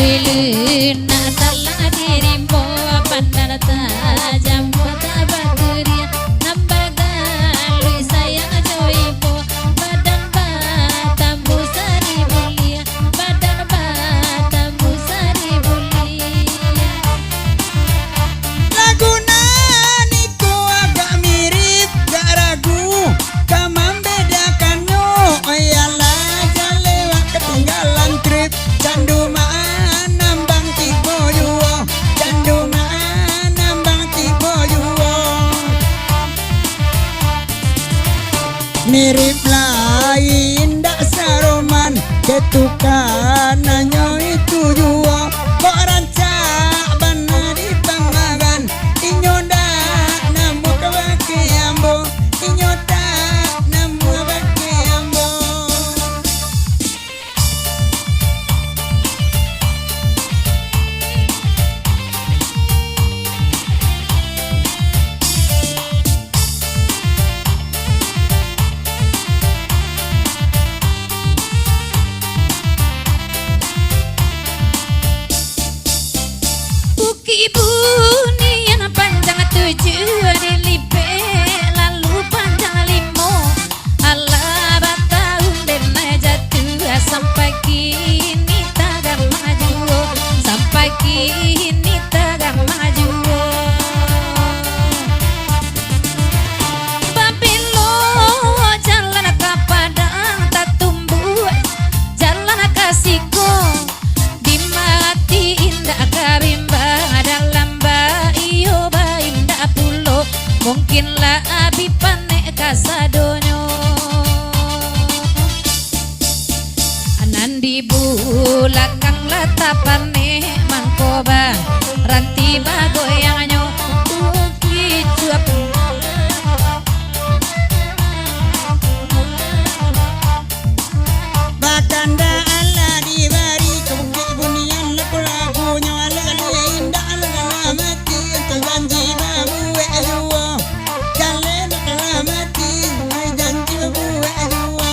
lilin adalah dirimu pandang tajam mata bateria nambaga lui sayang joibo badan batambu sari mulia badan batambu sari mulia. Laguna niku agak mirip gak ragu kamam bedakannya oyalah jalewak ketinggalan trip candu nambang tibo yuwo candu nambang tibo yuwo mirip lain dak saroman ketukan nanyo itu yuwo kok rancak bana di pangagan inyoda namu kawake ambo inyoda namu kawake ambo. Buki bunian panjang 7 dilipe lalu panjang 5 ala batahun dena jatuh sampai kini tagar maju sampai kini tagar maju Babilo jalan ke Padang tak tumbuh jalan ke Siko dimati indah kabimba dalam iyo ba indah pulo mungkinlah abi panek kasadonyo anandi bulakang latapane mangkoba ranti bagoyanganyo uki cuap Bakanda ala di bari kebuki bunian lagu-lagunya ala indah ala mati untuk janji babu ejuwo kalian ala mati janji babu ejuwo.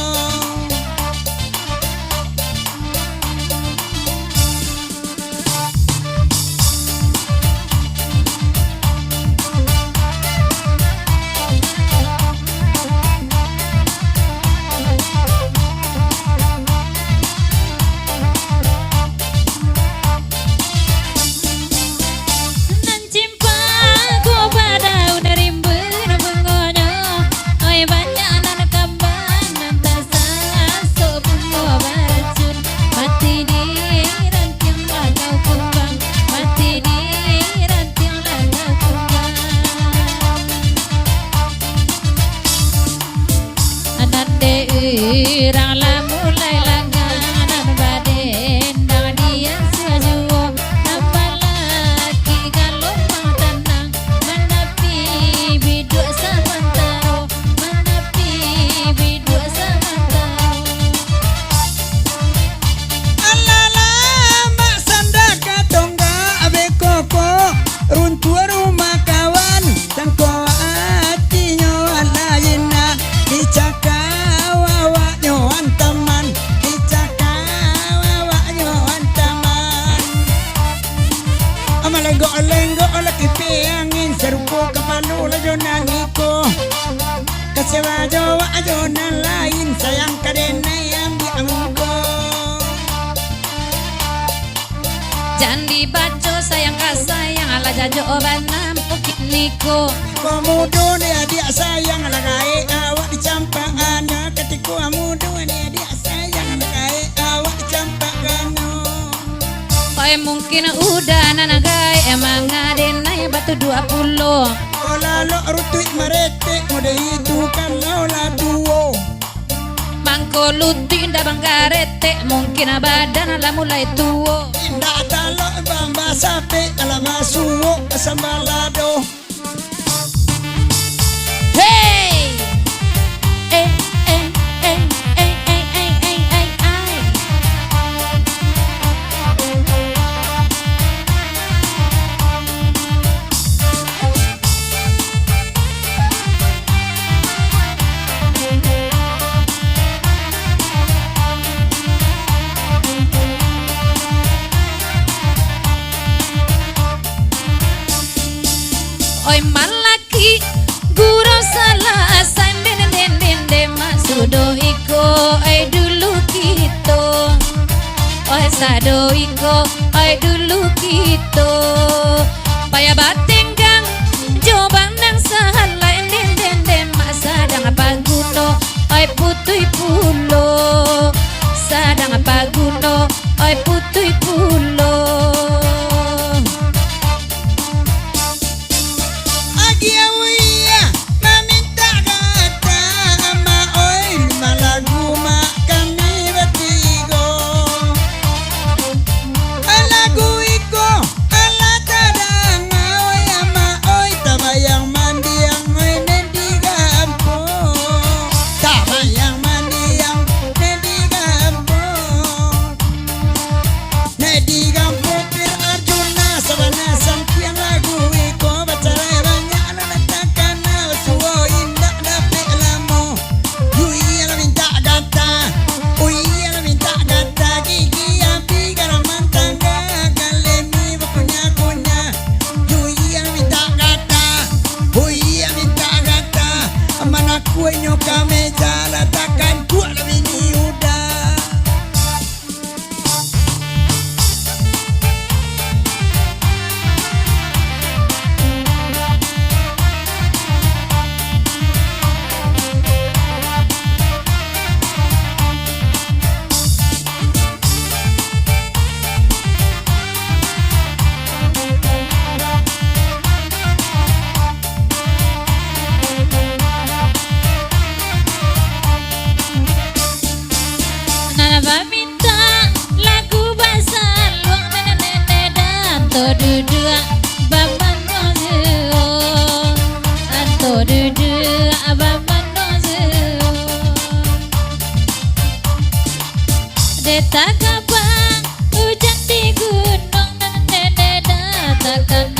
nan cimpa go badau dari bengonyo oi banyak nan kamban nan tasas so bungo baracun mati di ranting lagau kumbang mati di ranting lagau kumbang anande irang la mulai langganan baden dang dian sejuo napalaki kalau mau tenang menepi biduk samantau menepi biduk samantau Alala mak sanda katongga abe koko runtua rumah kawan tangko hatinya alayina dicaka wawaknya antaman dicaka wawaknya antaman amalenggo laki angin serupo kapalu lajo nangiko kasewa jawa ajonan lain sayang kadena yang diamgo. Jandi baco sayang kasayang ala jajo obanam ukit niko Komudo dia dia sayang lagai awak dicampakana ketika amudo dia dia sayang lagai awak dicampakana. Koi mungkin udah nanagai emang ngadenai batu 20 Ola lo rutuit marete mode itu kan lola duo. mangko luti indah banggarete mungkin badan ala mulai tuo Indah talo bamba sape alama suwo kasambalado. hey eh eh eh eh eh eh eh eh ai preman laki guru salah asan den maksudo iko ai dulu kita oi sado iko ai dulu kita paya batenggang jobang nang sahala den mak sadang paguno ai putui pulo sadang paguno ai putui pulo Kuenya kami jalan takkan kuat lebih ni udah. Minta lagu bahasa luang nenek dan duduk baban nozio anto duduk baban nozio deta kabang hujan di gunung nenek dan takkan